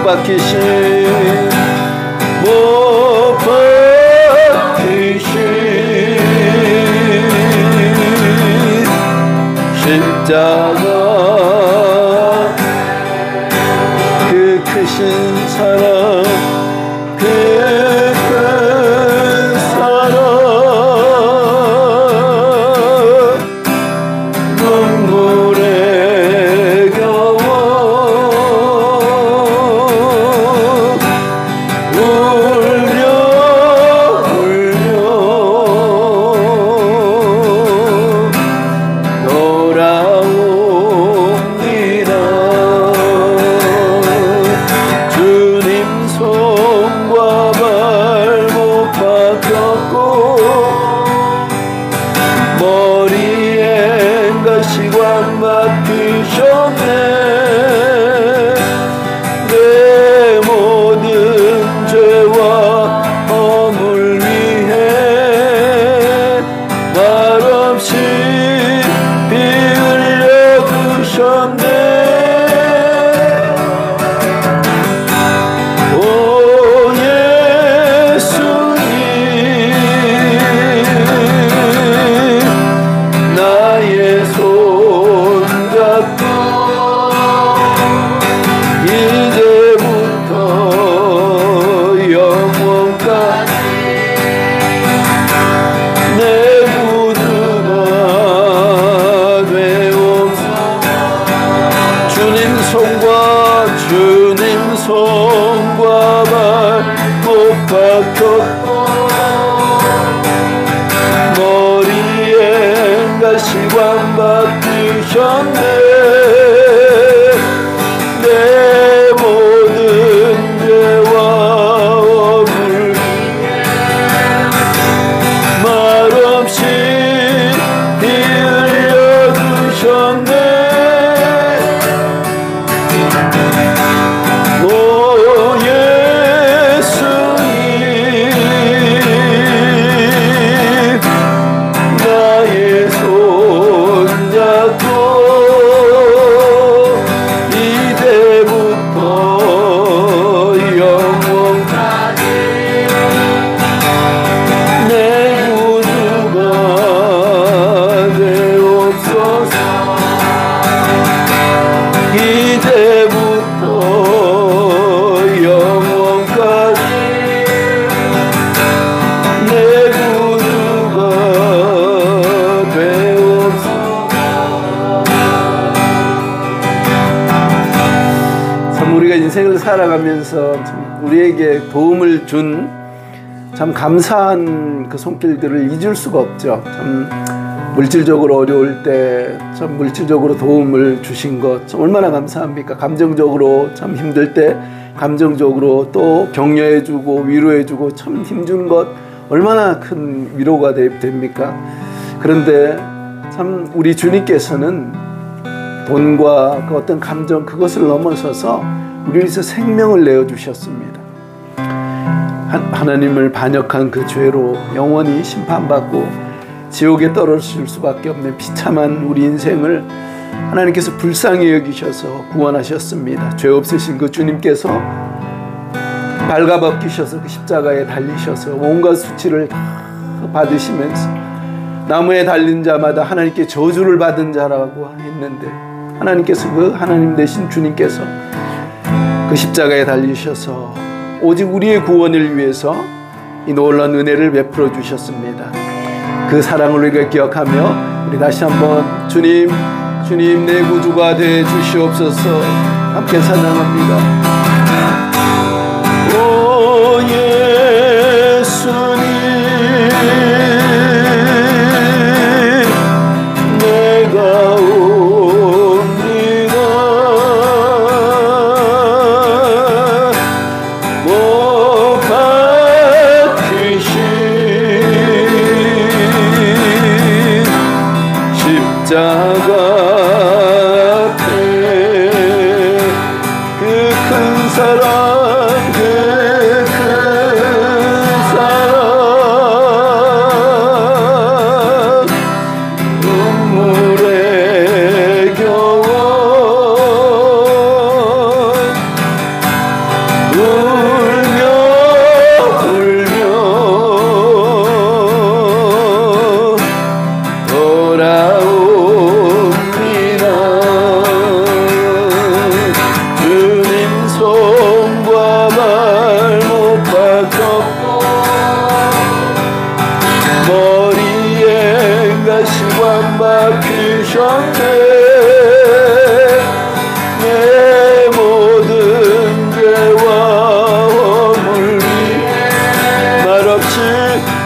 박히신 못 박히신 십자가 그 크신 사랑 그 큰 사랑 눈물에 겨워 울며 돌아옵니다. 주님 손과 발목 박혔고 머리엔 가시관 박히셨네. 내 모든 죄와 허물 위해 말없이 피 흘려 두셨네. 오 예수님 나의 손 잡고 이제부터 영원까지 내 구주가 되옵소서. 주님 손과 발목 박혔고 머리엔 가시관 박히셨네. 내 모든 죄와 허물 말없이 피 흘려 두셨네. 오 예수님 나의 손 잡고 이제부터 영원까지 내 구주가 되옵소서. 이제부터 영원까지 내 구주가 되옵소서. 참 우리가 인생을 살아가면서 참 우리에게 도움을 준 참 감사한 그 손길들을 잊을 수가 없죠. 참 물질적으로 어려울 때 참 물질적으로 도움을 주신 것 참 얼마나 감사합니까? 감정적으로 참 힘들 때 감정적으로 또 격려해주고 위로해주고 참 힘준 것 얼마나 큰 위로가 됩니까? 그런데 참 우리 주님께서는 돈과 그 어떤 감정 그것을 넘어서서 우리 위해서 생명을 내어주셨습니다. 하나님을 반역한 그 죄로 영원히 심판받고 지옥에 떨어질 수밖에 없는 비참한 우리 인생을 하나님께서 불쌍히 여기셔서 구원하셨습니다. 죄 없으신 그 주님께서 발가벗기셔서 그 십자가에 달리셔서 온갖 수치를 다 받으시면서 나무에 달린 자마다 하나님께 저주를 받은 자라고 했는데 하나님께서 그 하나님 되신 주님께서 그 십자가에 달리셔서 오직 우리의 구원을 위해서 이 놀라운 은혜를 베풀어 주셨습니다. 그 사랑을 우리가 기억하며 우리 다시 한번 주님 내 구주가 되어 주시옵소서 함께 찬양합니다. 오 예수님 내가 옵니다. 못 박히신 십자가 앞에 그 큰 주셨네. 내 모든 죄와 허물이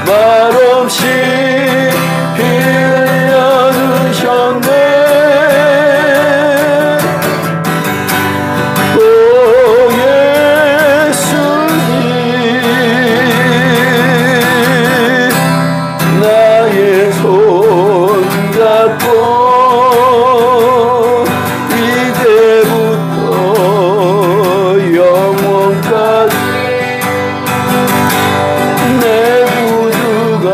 말없이 빌려주셨네. 오 예수님, 나의 손 잡고 이제부터 영원까지 내 구주가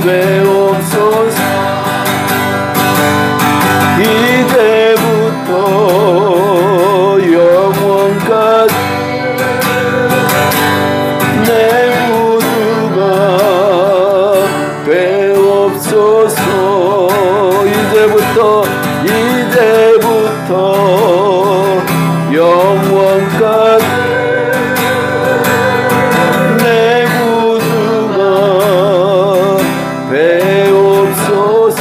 되옵소서. 이제부터 영원까지 내 구주가 되옵소서. 이제부터 영원까지 내 구주가 되옵소서.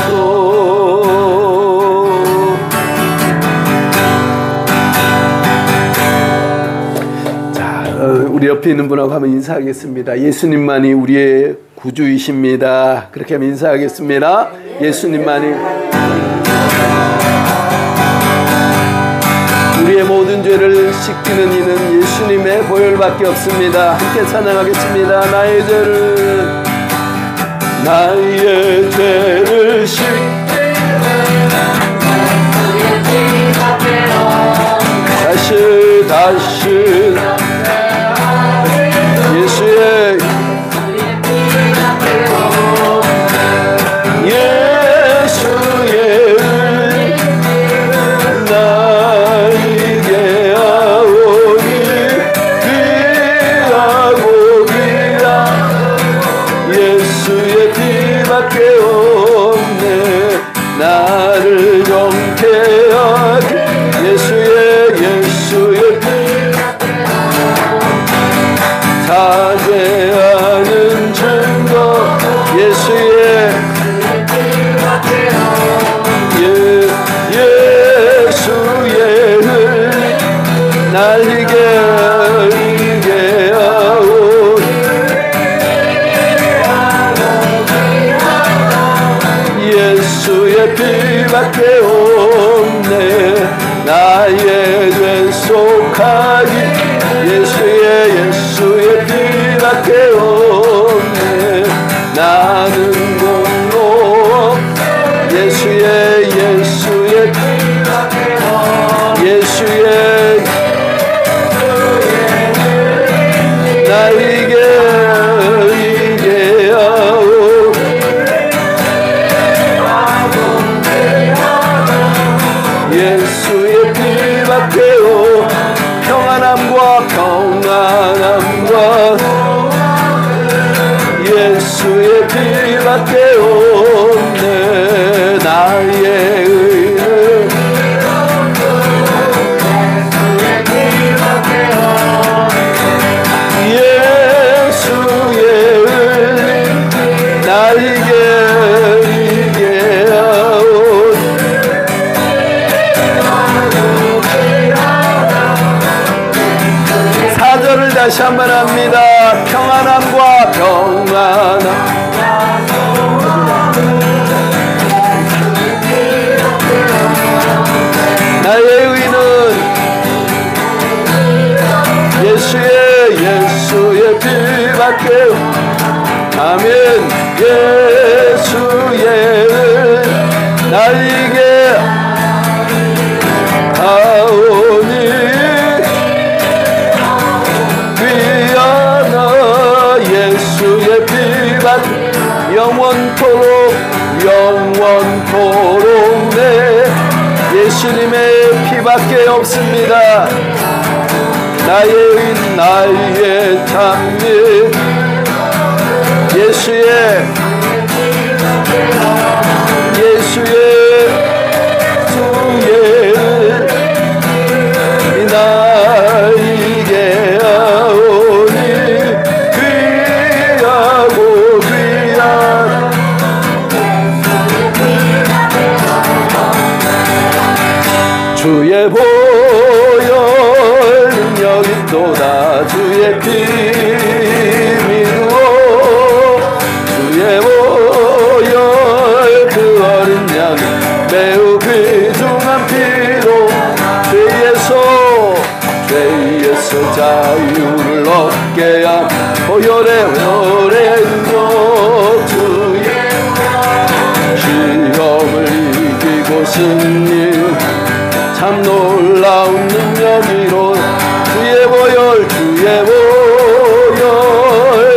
자, 우리 옆에 있는 분하고 한번 인사하겠습니다. 예수님만이 우리의 구주이십니다. 그렇게 하면 인사하겠습니다. 예수님만이 우리의 모든 죄를 씻기는 이는 예수님의 보혈밖에 없습니다. 함께 찬양하겠습니다. 나의 죄를 다시 예수의 예수의 피밖에 없네. 나를 정케하게 예수의 피 사죄하는 증거 예수의 흘 날 희게 하오. 예수의 피밖에 없네. 나의 죄 속하기 예수의 피밖에 없네. 나는 공로 예수의 날 희게 하오. 예수의 피밖에 평안함과 예수의 피밖에 없네. 나의 의는 예수의 날 희게 하오. 사절을 다시 한번 합니다. 평안함과 나의 의는 예수의 피밖에 아멘. 예수의 날 희게 하오니 귀하나 예수의 피밖에 영원토록 내 예수님의 피밖에 없습니다. 나의 의 나의 참미 예수의 나에게 하오니 귀하고 귀한 자유를 얻게 함 보혈의 능력 주의 시험을 이기고 승리 참 놀라운 능력이로 주의 보혈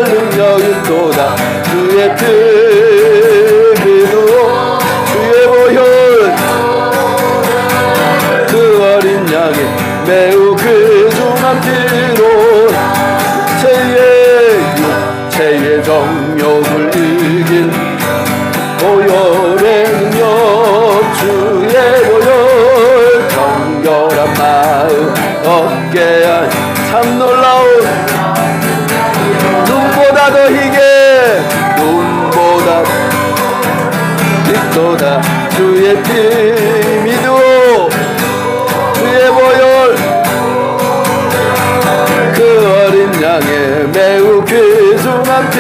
능력이 또다 주의 피로 주의 보혈 그 어린 양의 매우 귀중한 피로 육체의 정욕을 이긴 보혈의 능력 주의 보혈 정결한 마음 얻게 한 참 놀라운 눈보다 더 희게 눈보다 빛보다 주의 피 믿어 주의 보혈 그 어린 양의 매우 귀중한 피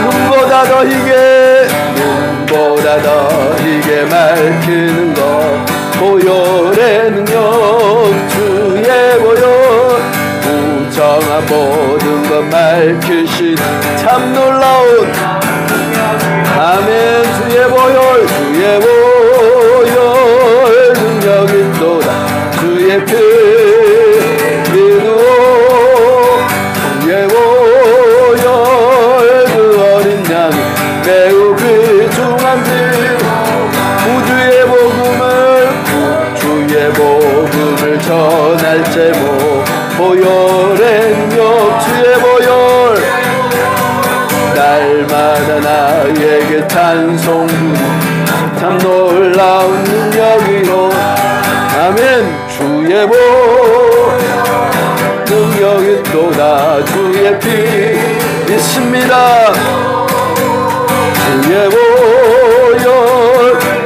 눈보다 더 희게 밝히는 것 보혈의 능력 주의 보혈 부정한 모든 것 밝히신 참 놀라운 아멘 주의 보혈 능력이 또다 주의 피 주의 보혈 그 어린 양이 매우 귀중한 피 주의 복음을 전할 제목 보혈의 능력 주의 보혈 날마다 나에게 찬송 참 놀라운 능력이로 아멘 주의 보혈 능력이 또다 주의 피 믿습니다 주의 보혈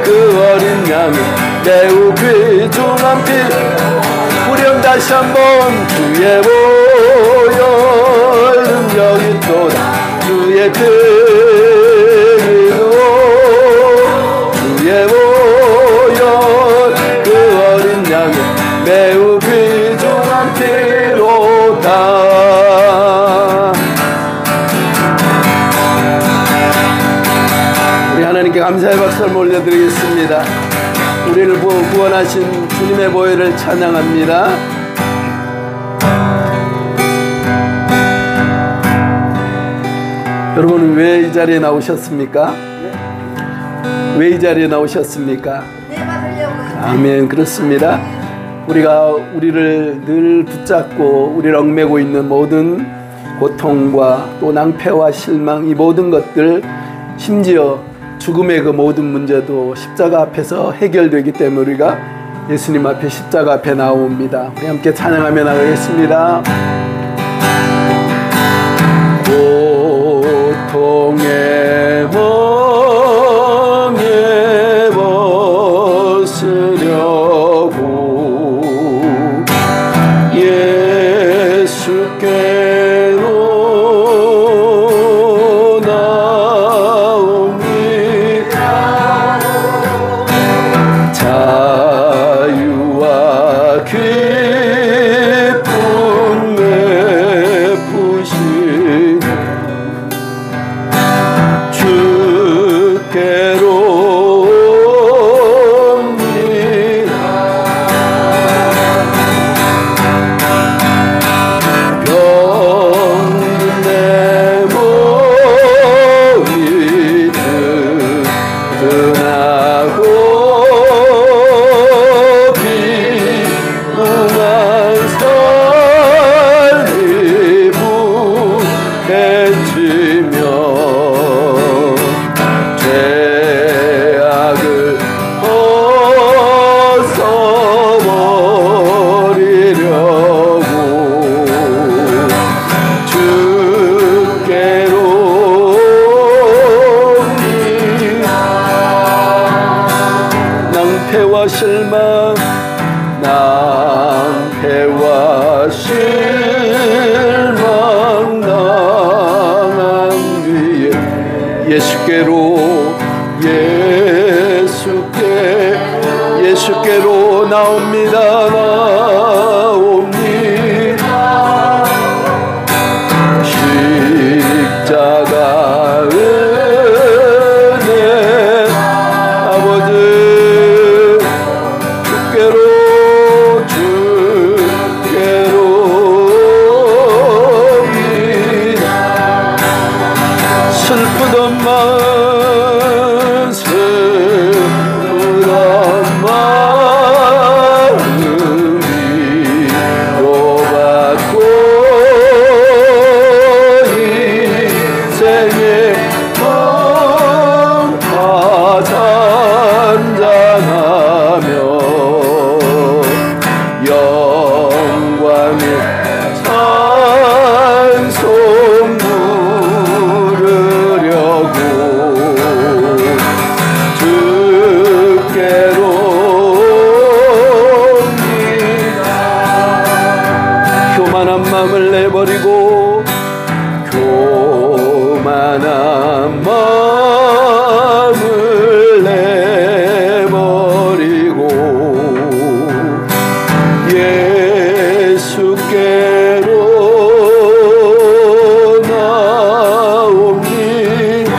그 어린 양이 매우 귀중한 피 후렴 다시 한번 주의 보혈 능력이 또다 주의 피로 주의 보혈 그 어린 양이 매우 귀중한 피로다 우리 하나님께 감사의 박수를 올려드리겠습니다. 우리를 구원하신 주님의 보혈을 찬양합니다. 여러분 왜 이 자리에 나오셨습니까? 왜 이 자리에 나오셨습니까? 아멘. 그렇습니다. 우리가 우리를 늘 붙잡고 우리를 얽매고 있는 모든 고통과 또 낭패와 실망 이 모든 것들 심지어 죽음의 그 모든 문제도 십자가 앞에서 해결되기 때문에 우리가 예수님 앞에 십자가 앞에 나옵니다. 우리 함께 찬양하며 나가겠습니다. 고통의 멍에 벗으려고 예수께로 나옵니다. 자유와 기쁨 베푸신 주께로 옵니다. 병든 내 몸이 든든하고 비웅한 삶이 부해지며 죄악을 벗어버리려고 주께로 옵니다. 낭패와 실망 당한 뒤에 예수께로 나옵니다. 나옵니다. 슬프던 마음 슬프던 마음 위로받고 인생의 다 잔잔하며 영광의 찬송 부르려고 주께로 옵니다. 교만한 마음을 내버리고 교만한 마음을 내버리고 예수께로 나옵니다.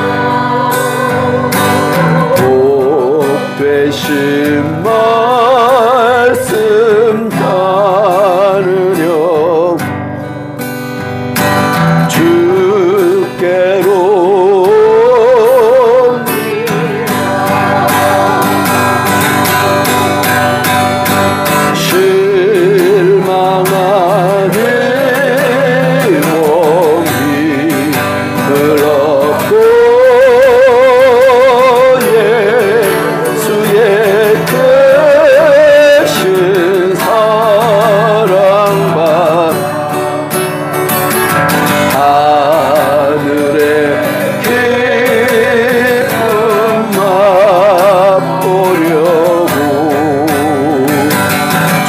복 되신 말씀 따르려 주께로 실망하는 몸이 더럽고 예수의 크신 사랑받 하늘의 기쁨 맛보려고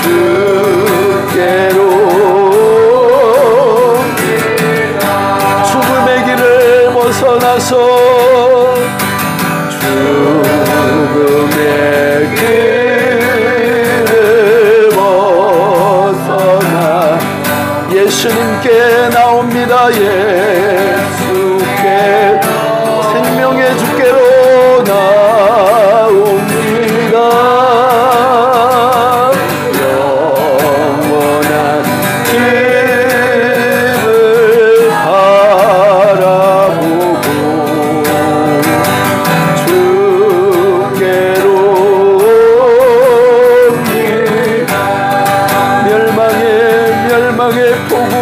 주께로 죽음의 길을 벗어나서 죽음의 길을 벗어나 예수님께 나옵니다. 예수께 생명의 주께로 나옵니다. 영원한 길을 바라보고 주께로 옵니다. 멸망의 폭우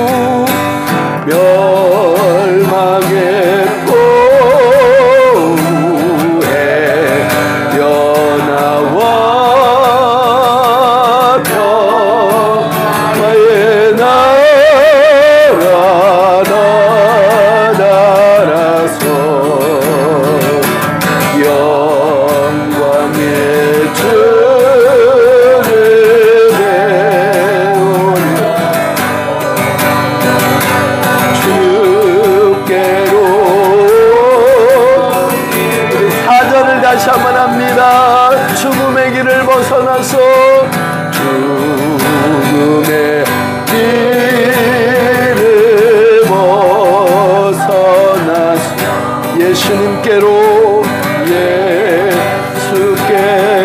멸망의 폭우에 변화와 평화의 나라 나라서 영광의 주를 배우며 주께로 사절을 다시 한번 합니다. 죽음의 길을 벗어나서 죽음의 길을 벗어나서 예수님께로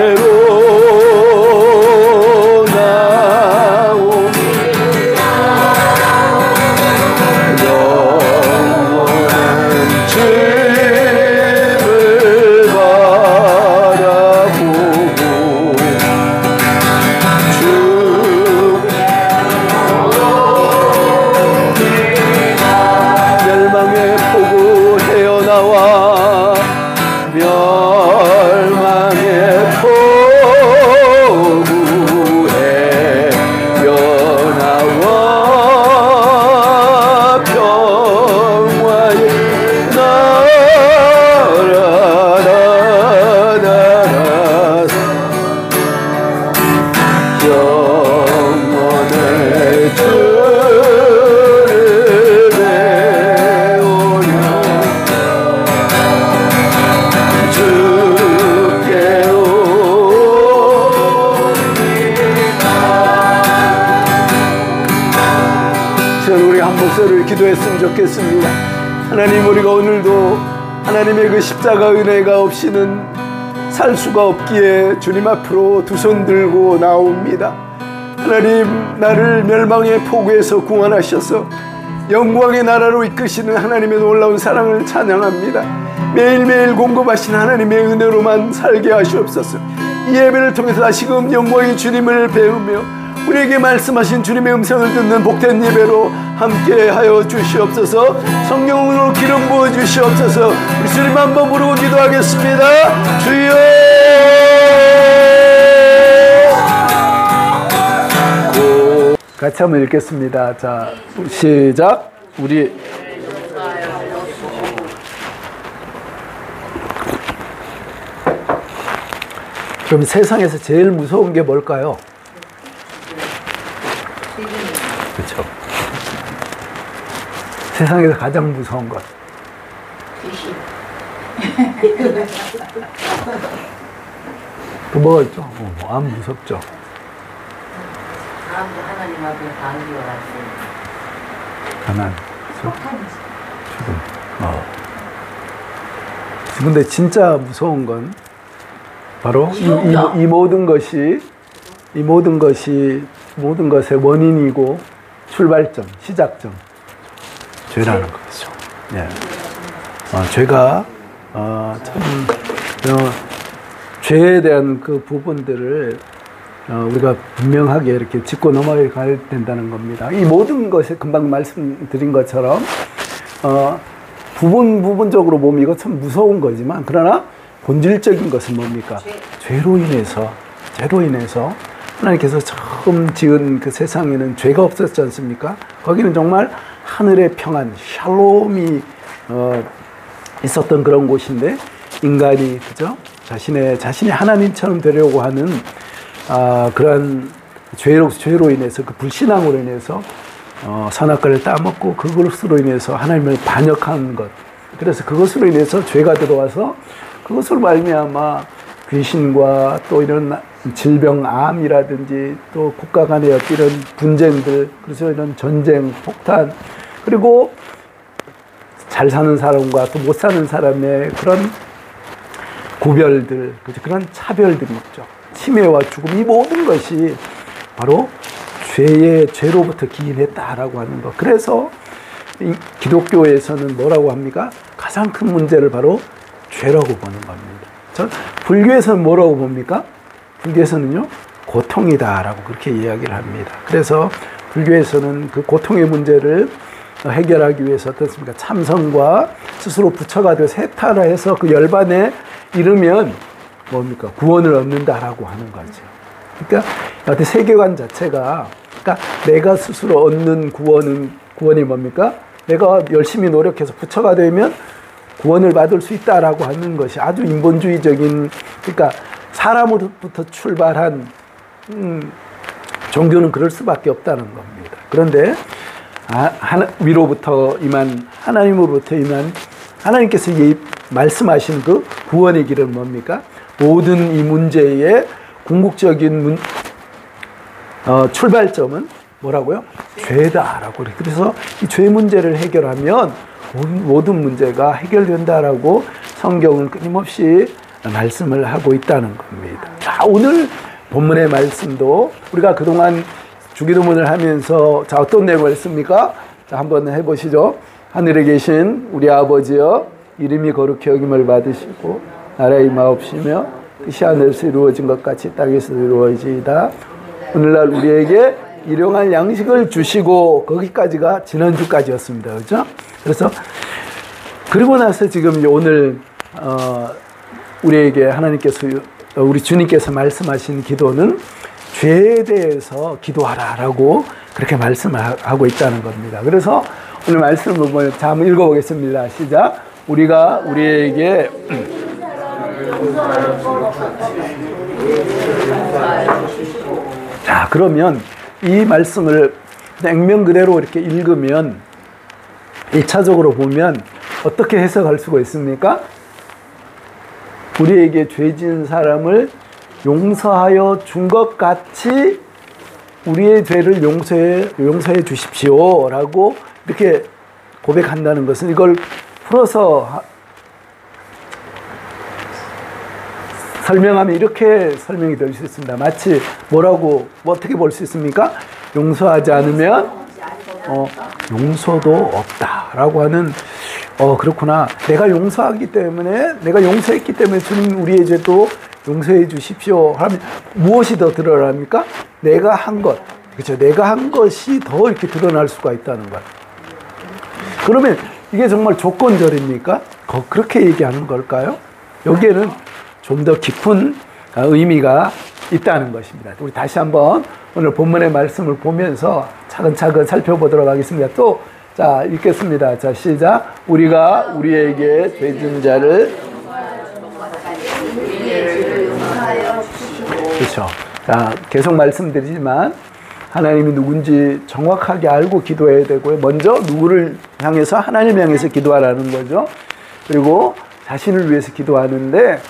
예수께로 나옵니다. 영원한 주를 바라보고 멸망의 폭우 헤어나와 멸망의 폭우에 변화와 평화의 나라 영원의 주를 배우며 주께로 저는 우리 한 목소리를 기도했으면 좋겠습니다. 하나님, 우리가 오늘도 하나님의 그 십자가 은혜가 없이는 살 수가 없기에 주님 앞으로 두 손 들고 나옵니다. 하나님, 나를 멸망의 폭우에서 구원하셔서 영광의 나라로 이끄시는 하나님의 놀라운 사랑을 찬양합니다. 매일매일 공급하신 하나님의 은혜로만 살게 하시옵소서. 이 예배를 통해서 다시금 영광의 주님을 배우며 우리에게 말씀하신 주님의 음성을 듣는 복된 예배로 함께하여 주시옵소서. 성령으로 기름 부어 주시옵소서. 우리 주님 한번 부르고 기도하겠습니다. 주여. 같이 한번 읽겠습니다. 자, 시작. 우리 그럼 세상에서 제일 무서운 게 뭘까요? 그렇죠. 세상에서 가장 무서운 것. 또 뭐가 있죠? 안 무섭죠. 하나님 앞에 가난, 죽음. 근데 진짜 무서운 건 바로 이 모든 것이 모든 것의 원인이고 출발점, 시작점, 죄라는 거죠. 예. 죄가 참 죄에 대한 그 부분들을 우리가 분명하게 이렇게 짚고 넘어가야 된다는 겁니다. 이 모든 것에 금방 말씀드린 것처럼 부분적으로 보면 이거 참 무서운 거지만 그러나 본질적인 것은 뭡니까? 죄로 인해서 하나님께서 처음 지은 그 세상에는 죄가 없었지 않습니까? 거기는 정말 하늘의 평안, 샬롬이 있었던 그런 곳인데 인간이 그죠? 자신이 하나님처럼 되려고 하는 그러한 죄로 인해서 그 불신앙으로 인해서 선악과를 따먹고 그것으로 인해서 하나님을 반역한 것. 그래서 그것으로 인해서 죄가 들어와서 그것으로 말미암아 귀신과 또 이런 질병, 암이라든지 또 국가 간의 이런 분쟁들, 그래서 이런 전쟁, 폭탄, 그리고 잘 사는 사람과 또 못 사는 사람의 그런 구별들, 그런 차별들이 있죠. 치매와 죽음, 이 모든 것이 바로 죄로부터 기인했다라고 하는 것. 그래서 이 기독교에서는 뭐라고 합니까? 가장 큰 문제를 바로 죄라고 보는 겁니다. 불교에서는 뭐라고 봅니까? 불교에서는요, 고통이다라고 그렇게 이야기를 합니다. 그래서 불교에서는 그 고통의 문제를 해결하기 위해서 어떻습니까? 참선과 스스로 부처가 되어 세타해서 그 열반에 이르면 뭡니까? 구원을 얻는다라고 하는 거죠. 그러니까 어떤 세계관 자체가, 그러니까 내가 스스로 얻는 구원이 뭡니까? 내가 열심히 노력해서 부처가 되면 구원을 받을 수 있다라고 하는 것이 아주 인본주의적인, 그러니까 사람으로부터 출발한 종교는 그럴 수밖에 없다는 겁니다. 그런데 위로부터 임한, 하나님으로부터 임한, 하나님께서 말씀하신 그 구원의 길은 뭡니까? 모든 이 문제의 궁극적인 출발점은 뭐라고요? 죄다라고. 그래서 이 죄 문제를 해결하면 모든 문제가 해결된다라고 성경은 끊임없이 말씀을 하고 있다는 겁니다. 자, 오늘 본문의 말씀도 우리가 그동안 주기도문을 하면서 자, 어떤 내용을 했습니까? 자, 한번 해보시죠. 하늘에 계신 우리 아버지여, 이름이 거룩히 여김을 받으시고 나라의 임하옵시며 뜻이 하늘에서 이루어진 것 같이 땅에서 이루어지이다. 오늘날 우리에게 일용할 양식을 주시고, 거기까지가 지난주까지였습니다. 그렇죠? 그래서 그리고 나서 지금 오늘 우리에게 하나님께서, 우리 주님께서 말씀하신 기도는 죄에 대해서 기도하라라고 그렇게 말씀을 하고 있다는 겁니다. 그래서 오늘 말씀을 보면 자, 한번 읽어보겠습니다. 시작. 우리가 우리에게 자, 그러면 이 말씀을 액면 그대로 이렇게 읽으면 1차적으로 보면 어떻게 해석할 수가 있습니까? 우리에게 죄 지은 사람을 용서하여 준 것 같이 우리의 죄를 용서해 주십시오 라고 이렇게 고백한다는 것은, 이걸 풀어서 설명하면 이렇게 설명이 될 수 있습니다. 마치 어떻게 볼 수 있습니까? 용서하지 않으면 용서도 없다라고 하는 그렇구나. 내가 용서하기 때문에 내가 용서했기 때문에 주님 우리의 죄도 용서해 주십시오 하면 무엇이 더 드러납니까? 내가 한 것. 그렇죠. 내가 한 것이 더 이렇게 드러날 수가 있다는 거예요. 그러면 이게 정말 조건절입니까? 그렇게 얘기하는 걸까요? 여기에는 좀 더 깊은 의미가 있다는 것입니다. 우리 다시 한번 오늘 본문의 말씀을 보면서 차근차근 살펴보도록 하겠습니다. 또, 자, 읽겠습니다. 자, 시작. 우리가 우리에게 죄 진 자를. 그렇죠. 자, 계속 말씀드리지만 하나님이 누군지 정확하게 알고 기도해야 되고요. 먼저 누구를 향해서 하나님 향해서 기도하라는 거죠. 그리고 자신을 위해서 기도하는데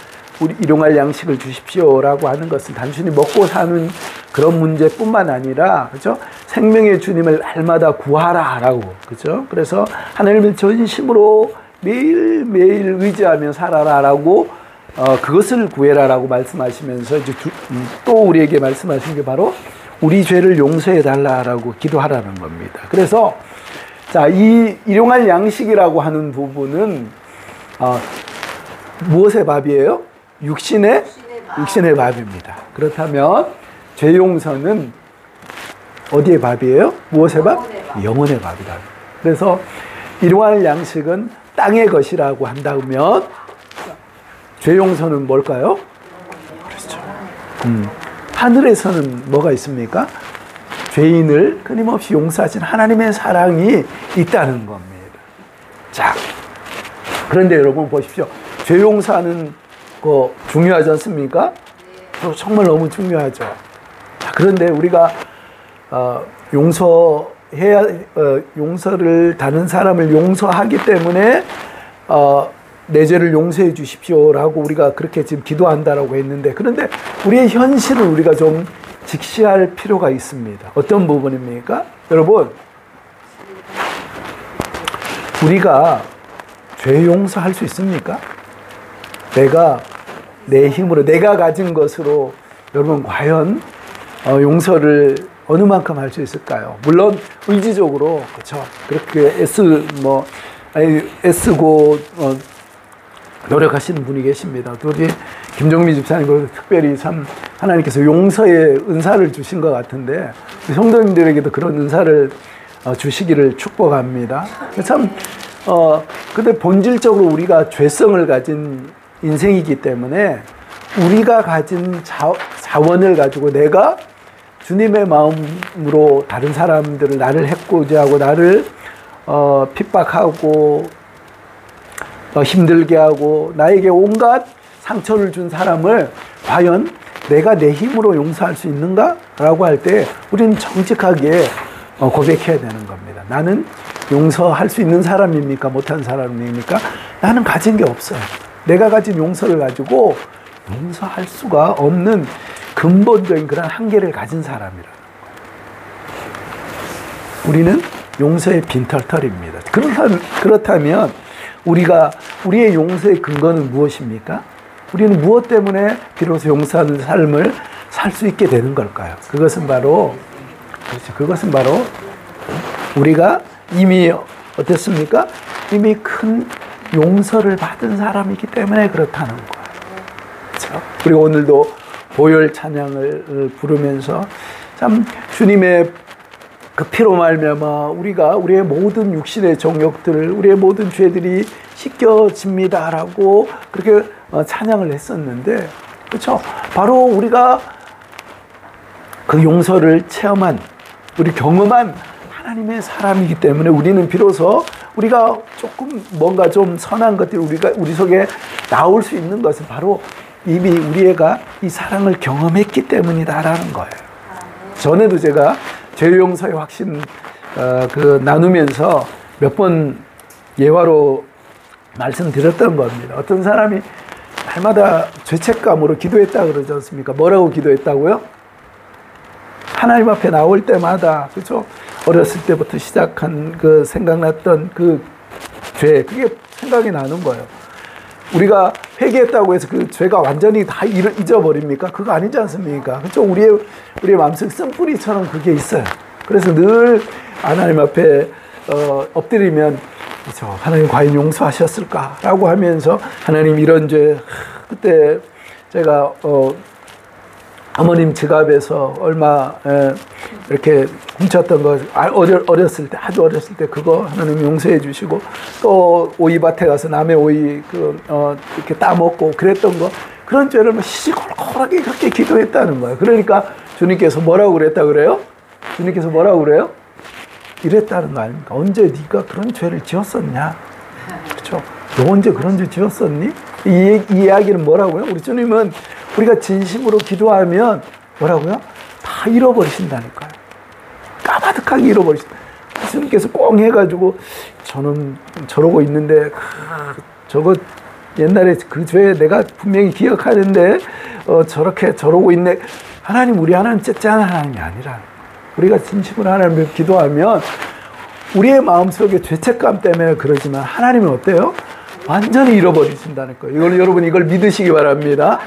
우리 일용할 양식을 주십시오라고 하는 것은 단순히 먹고 사는 그런 문제뿐만 아니라 그렇죠? 생명의 주님을 날마다 구하라라고 그렇죠? 그래서 하나님을 전심으로 매일매일 의지하며 살아라라고 그것을 구해라라고 말씀하시면서 이제 또 우리에게 말씀하신 게 바로 우리 죄를 용서해 달라라고 기도하라는 겁니다. 그래서 자, 이 일용할 양식이라고 하는 부분은 무엇의 밥이에요? 육신의 밥입니다. 그렇다면 죄 용서는 어디의 밥이에요? 무엇의 밥? 영혼의 밥이다. 그래서 일용할 양식은 땅의 것이라고 한다면 죄 용서는 뭘까요? 그렇죠. 하늘에서는 뭐가 있습니까? 죄인을 끊임없이 용서하신 하나님의 사랑이 있다는 겁니다. 자, 그런데 여러분 보십시오. 죄 용서하는 거 중요하지 않습니까? 정말 너무 중요하죠. 자, 그런데 우리가 용서를 다른 사람을 용서하기 때문에 내 죄를 용서해 주십시오라고 우리가 그렇게 지금 기도한다라고 했는데, 그런데 우리의 현실을 우리가 좀 직시할 필요가 있습니다. 어떤 부분입니까? 여러분, 우리가 죄 용서할 수 있습니까? 내가 내 힘으로 내가 가진 것으로 여러분 과연 용서를 어느 만큼 할 수 있을까요? 물론 의지적으로 그렇죠. 그렇게 애쓰고 노력하시는 분이 계십니다. 우리 김종미 집사님 특별히 참 하나님께서 용서의 은사를 주신 것 같은데 성도님들에게도 그런 은사를 주시기를 축복합니다. 참 근데 본질적으로 우리가 죄성을 가진 인생이기 때문에 우리가 가진 자원을 가지고 내가 주님의 마음으로 다른 사람들을 나를 해코지하고 나를 핍박하고 힘들게 하고 나에게 온갖 상처를 준 사람을 과연 내가 내 힘으로 용서할 수 있는가? 라고 할 때 우리는 정직하게 고백해야 되는 겁니다. 나는 용서할 수 있는 사람입니까? 못한 사람입니까? 나는 가진 게 없어요. 내가 가진 용서를 가지고 용서할 수가 없는 근본적인 그런 한계를 가진 사람이라. 우리는 용서의 빈털털입니다. 그렇다면 우리의 용서의 근거는 무엇입니까? 우리는 무엇 때문에 비로소 용서하는 삶을 살 수 있게 되는 걸까요? 그것은 바로 우리가 이미 어땠습니까? 이미 큰 용서를 받은 사람이기 때문에 그렇다는 거예요. 그렇죠? 그리고 오늘도 보혈 찬양을 부르면서 참 주님의 그 피로 말미암아 우리의 모든 육신의 정욕들, 우리의 모든 죄들이 씻겨집니다라고 그렇게 찬양을 했었는데, 그렇죠? 바로 우리가 그 용서를 체험한, 우리 경험한 하나님의 사람이기 때문에 우리는 비로소 우리가 조금 뭔가 좀 선한 것들이 우리 속에 나올 수 있는 것은 바로 이미 우리가 이 사랑을 경험했기 때문이다라는 거예요. 전에도 제가 죄 용서의 확신 나누면서 몇 번 예화로 말씀드렸던 겁니다. 어떤 사람이 날마다 죄책감으로 기도했다 그러지 않습니까? 뭐라고 기도했다고요? 하나님 앞에 나올 때마다, 그렇죠? 어렸을 때부터 시작한 그 생각났던 그 죄, 그게 생각이 나는 거예요. 우리가 회개했다고 해서 그 죄가 완전히 다 잊어버립니까? 그거 아니지 않습니까? 그렇죠? 우리의 마음속 쓴뿌리처럼 그게 있어요. 그래서 늘 하나님 앞에 엎드리면 그렇죠. 하나님 과연 용서하셨을까라고 하면서 하나님 이런 죄 그때 제가 어머님 지갑에서 얼마 이렇게 훔쳤던 거 어렸을 때 아주 어렸을 때 그거 하나님 용서해 주시고 또 오이밭에 가서 남의 오이 이렇게 따먹고 그랬던 거 그런 죄를 막 시시콜콜하게 그렇게 기도했다는 거예요. 그러니까 주님께서 뭐라고 그랬다 그래요? 주님께서 뭐라고 그래요? 이랬다는 거 아닙니까? 언제 네가 그런 죄를 지었었냐? 그렇죠? 너 언제 그런 죄 지었었니? 이 이야기는 뭐라고요? 우리 주님은 우리가 진심으로 기도하면 뭐라고요? 다 잃어버리신다니까요. 까마득하게 잃어버리신다. 주님께서 꽁 해가지고 저는 저러고 있는데 저거 옛날에 그 죄 내가 분명히 기억하는데 저렇게 저러고 있네. 하나님 우리 하나님 째째한 하나님이 아니라 우리가 진심으로 하나님을 기도하면 우리의 마음속에 죄책감 때문에 그러지만 하나님은 어때요? 완전히 잃어버리신다는 거예요. 여러분 이걸 믿으시기 바랍니다.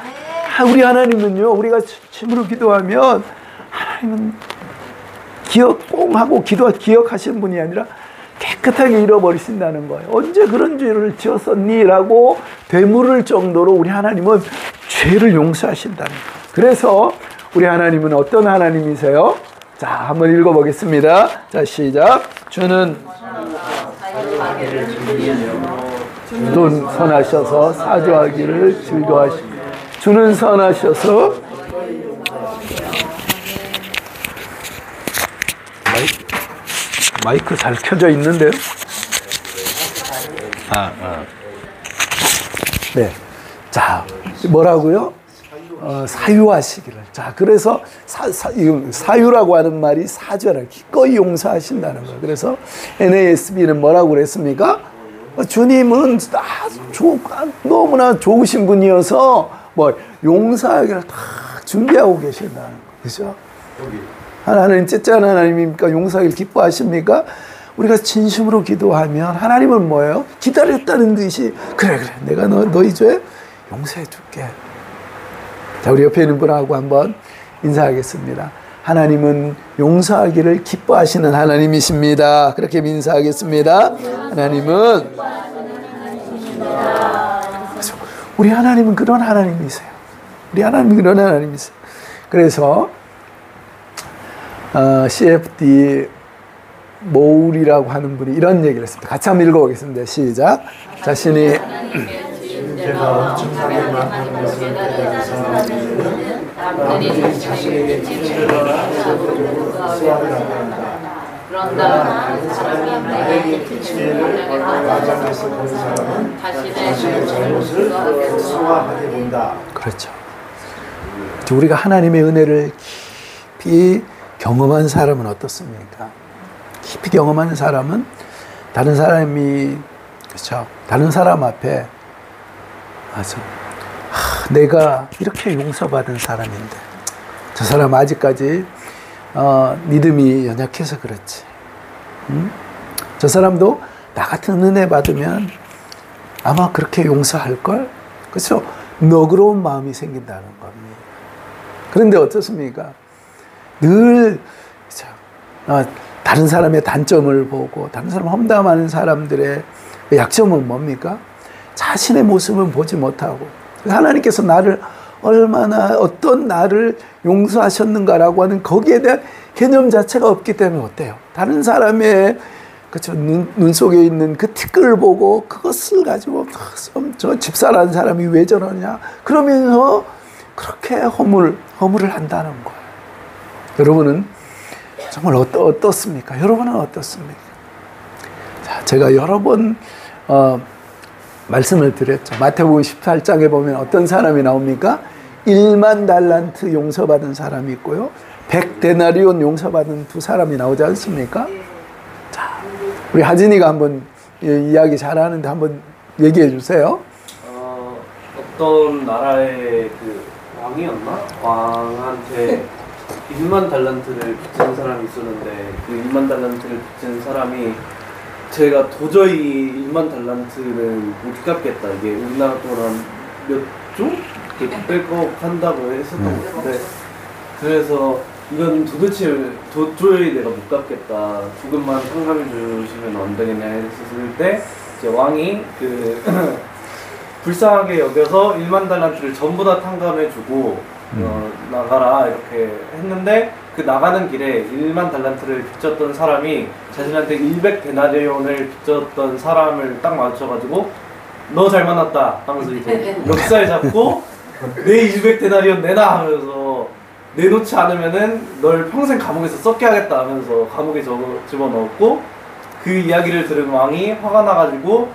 우리 하나님은요, 우리가 진심으로 기도하면 하나님은 꽁하고 기억하시는 분이 아니라 깨끗하게 잃어버리신다는 거예요. 언제 그런 죄를 지었었니? 라고 되물을 정도로 우리 하나님은 죄를 용서하신다는 거예요. 그래서 우리 하나님은 어떤 하나님이세요? 자, 한번 읽어보겠습니다. 자, 시작. 주는 선하셔서 사죄하기를 즐거워하시고 주는 선하셔서 마이크 잘 켜져 있는데요? 네. 자, 뭐라고요? 사유하시기를. 자, 그래서 사유라고 하는 말이 사죄라 기꺼이 용서하신다는 거예요. 그래서 NASB는 뭐라고 그랬습니까? 주님은 너무나 좋으신 분이어서 용서하기를 다 준비하고 계신다는 거예요. 그죠? 하나님 째째한 하나님입니까? 용서하기를 기뻐하십니까? 우리가 진심으로 기도하면 하나님은 뭐예요? 기다렸다는 듯이 그래 내가 너희 죄 용서해 줄게. 자, 우리 옆에 있는 분하고 한번 인사하겠습니다. 하나님은 용서하기를 기뻐하시는 하나님이십니다. 그렇게 인사하겠습니다. 하나님은 우리 하나님은 그런 하나님이세요. 우리 하나님은 그런 하나님이세요. 그래서 CFD 모울이라고 하는 분이 이런 얘기를 했습니다. 같이 한번 읽어보겠습니다. 시작. 자신이 제가 엄청나게 많은 것을 깨달은 사람들은 남들이 자신에게 티끌을 하고 수학을 한다. 그러나 사람이 나에게 티끌을 과정에서 본 사람은 자신의 잘못을 수화하게 본다. 그렇죠. 우리가 하나님의 은혜를 깊이 경험한 사람은 어떻습니까? 깊이 경험하는 사람은 다른 사람이 그렇죠. 다른 사람 앞에 맞아. 내가 이렇게 용서받은 사람인데 저 사람 아직까지 믿음이 연약해서 그렇지. 저 사람도 나 같은 은혜 받으면 아마 그렇게 용서할걸? 그렇죠? 너그러운 마음이 생긴다는 겁니다. 그런데 어떻습니까? 늘 다른 사람의 단점을 보고 다른 사람 험담하는 사람들의 약점은 뭡니까? 자신의 모습은 보지 못하고 하나님께서 나를 얼마나 어떤 나를 용서하셨는가라고 하는 거기에 대한 개념 자체가 없기 때문에 어때요? 다른 사람의 그렇죠 눈 속에 있는 그 티끌을 보고 그것을 가지고 저 집사라는 사람이 왜 저러냐 그러면서 그렇게 허물을 한다는 거예요. 여러분은 정말 어떻습니까? 여러분은 어떻습니까? 자, 제가 여러 번 말씀을 드렸죠. 마태복음 18장에 보면 어떤 사람이 나옵니까? 1만 달란트 용서받은 사람이 있고요. 100데나리온 용서받은 두 사람이 나오지 않습니까? 자, 우리 하진이가 한번 이야기 잘하는데 한번 얘기해 주세요. 어떤 나라의 그 왕이었나? 왕한테 1만 달란트를 빚진 사람이 있었는데 그 1만 달란트를 빚진 사람이 제가 도저히 1만 달란트를 못 갚겠다. 이게 우리나라 돈 한 몇 조? 600억 한다고 했었던 것 같은데 그래서 이건 도저히 내가 못 갚겠다. 조금만 상담해 주시면 안 되겠냐 했을 때 이제 왕이 불쌍하게 여겨서 1만 달란트를 전부 다 탕감해주고 나가라 이렇게 했는데 그 나가는 길에 1만 달란트를 빚졌던 사람이 자신한테 100데나리온을 빚졌던 사람을 딱 마주쳐가지고 너 잘 만났다 하면서 이제 멱살 잡고 내 200데나리온 내놔 하면서 내놓지 않으면은 널 평생 감옥에서 썩게 하겠다 하면서 감옥에 집어넣었고 그 이야기를 들은 왕이 화가 나가지고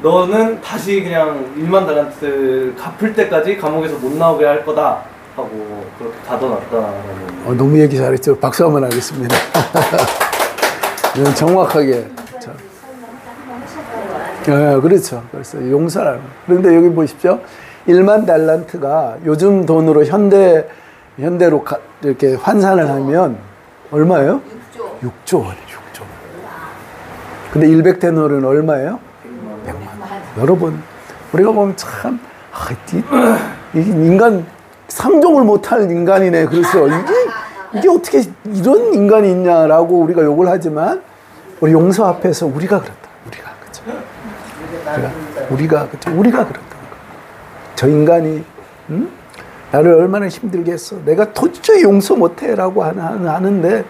너는 다시 그냥 1만 달란트 갚을 때까지 감옥에서 못 나오게 할 거다 하고 그렇게 가둬놨다라는. 너무 얘기 잘했죠. 박수 한번 하겠습니다. 정확하게. 그렇죠. 그래서 용서라는. 그런데 여기 보십시오. 1만 달란트가 요즘 돈으로 현대로 이렇게 환산을 하면 얼마예요? 6조 원이에요. 6조 원. 근데 100데나리온은 얼마예요? 100만 원. 여러분, 우리가 보면 참 이게 인간 상종을 못할 인간이네. 그래서 이게 어떻게 이런 인간이 있냐라고 우리가 욕을 하지만 우리 용서 앞에서 우리가 그렇다. 우리가 그렇다. 저 인간이 나를 얼마나 힘들게 했어. 내가 도저히 용서 못해라고 하는데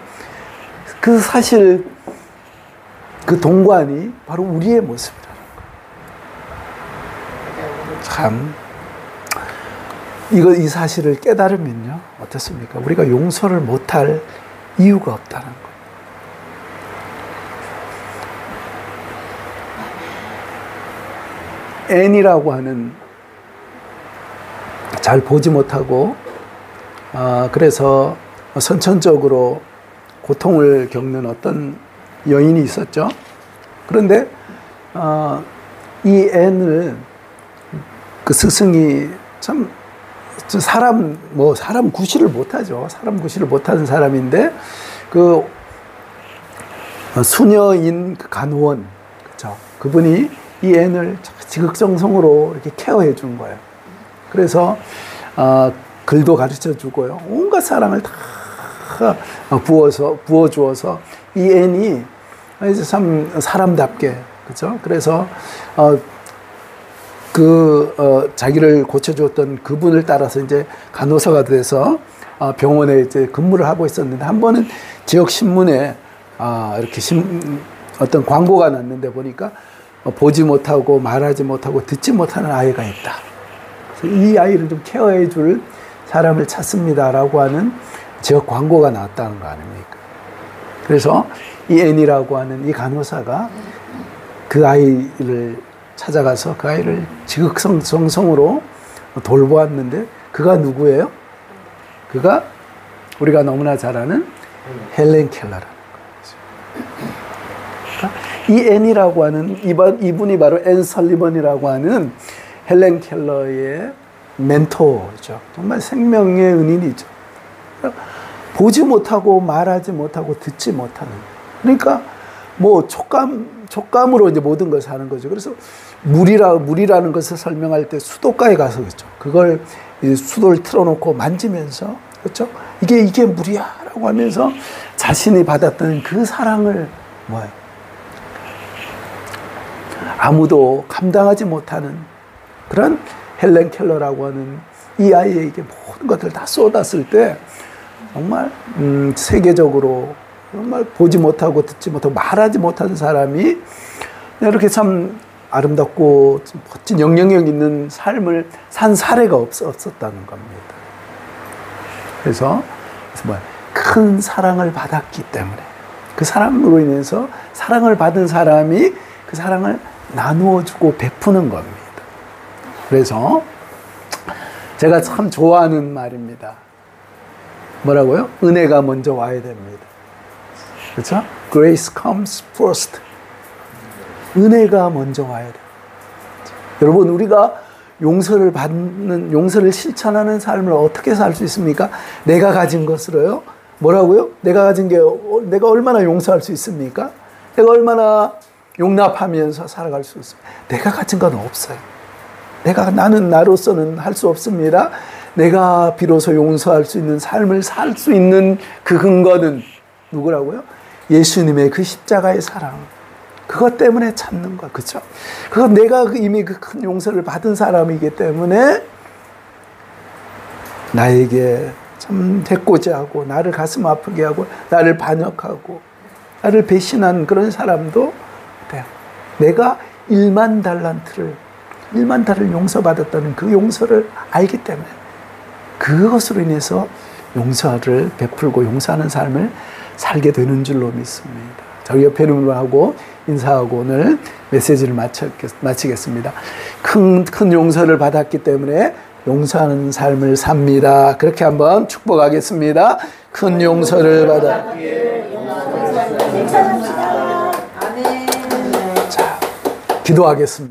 그 사실 그 동관이 바로 우리의 모습이라는 거예요. 참 이 사실을 깨달으면요 어떻습니까? 우리가 용서를 못할 이유가 없다는 거예요. 앤이라고 하는 잘 보지 못하고 그래서 선천적으로 고통을 겪는 어떤 여인이 있었죠. 그런데 이 앤을 그 스승이 참 사람 구실을 못하죠. 사람 구실을 못하는 사람인데 그 수녀인 그 간호원 그렇죠. 그분이 이 앤을 지극정성으로 이렇게 케어해 준 거예요. 그래서 글도 가르쳐 주고요. 온갖 사랑을 다 부어주어서 이 앤이 이제 참 사람답게 그렇죠. 그래서 자기를 고쳐주었던 그분을 따라서 이제 간호사가 돼서 병원에 이제 근무를 하고 있었는데 한 번은 지역 신문에 이렇게 어떤 광고가 났는데 보니까 보지 못하고 말하지 못하고 듣지 못하는 아이가 있다. 그래서 이 아이를 좀 케어해 줄 사람을 찾습니다라고 하는 지역 광고가 나왔다는 거 아닙니까? 그래서 이 앤이라고 하는 이 간호사가 그 아이를 찾아가서 그 아이를 지극정성으로 돌보았는데 그가 누구예요? 그가 우리가 너무나 잘 아는 헬렌 켈러라는 거죠. 이 앤이라고 하는 이분이 바로 앤 설리번이라고 하는 헬렌 켈러의 멘토죠. 정말 생명의 은인이죠. 보지 못하고 말하지 못하고 듣지 못하는. 그러니까 뭐 촉감으로 이제 모든 걸 사는 거죠. 그래서 물이라는 것을 설명할 때 수도가에 가서 그렇죠. 그걸 이제 수도를 틀어놓고 만지면서 그렇죠. 이게 물이야라고 하면서 자신이 받았던 그 사랑을 뭐예요? 아무도 감당하지 못하는 그런 헬렌 켈러라고 하는 이 아이에게 모든 것들을 다 쏟았을 때 정말 세계적으로 정말 보지 못하고 듣지 못하고 말하지 못하는 사람이 이렇게 참 아름답고 멋진 영향력 있는 삶을 산 사례가 없었다는 겁니다. 그래서 큰 사랑을 받았기 때문에 그 사람으로 인해서 사랑을 받은 사람이 그 사랑을 나누어주고 베푸는 겁니다. 그래서 제가 참 좋아하는 말입니다. 뭐라고요? 은혜가 먼저 와야 됩니다. 그렇죠? Grace comes first. 은혜가 먼저 와야 돼요. 여러분, 우리가 용서를 실천하는 삶을 어떻게 살 수 있습니까? 내가 가진 것으로요. 뭐라고요? 내가 얼마나 용서할 수 있습니까? 내가 얼마나 용납하면서 살아갈 수 있습니까? 내가 가진 건 없어요. 나는 나로서는 할 수 없습니다. 내가 비로소 용서할 수 있는 삶을 살 수 있는 그 근거는 누구라고요? 예수님의 그 십자가의 사랑. 그것 때문에 찾는 것, 그렇죠? 그건 내가 이미 그 큰 용서를 받은 사람이기 때문에 나에게 참 해코지하고 나를 가슴 아프게 하고 나를 반역하고 나를 배신한 그런 사람도 돼요. 내가 1만 달란트를 용서받았다는 그 용서를 알기 때문에 그것으로 인해서 용서를 베풀고 용서하는 삶을 살게 되는 줄로 믿습니다. 저희 옆에 있는 분하고 인사하고 오늘 메시지를 마치겠습니다. 큰 용서를 받았기 때문에 용서하는 삶을 삽니다. 그렇게 한번 축복하겠습니다. 큰 용서를 받아. 자, 기도하겠습니다.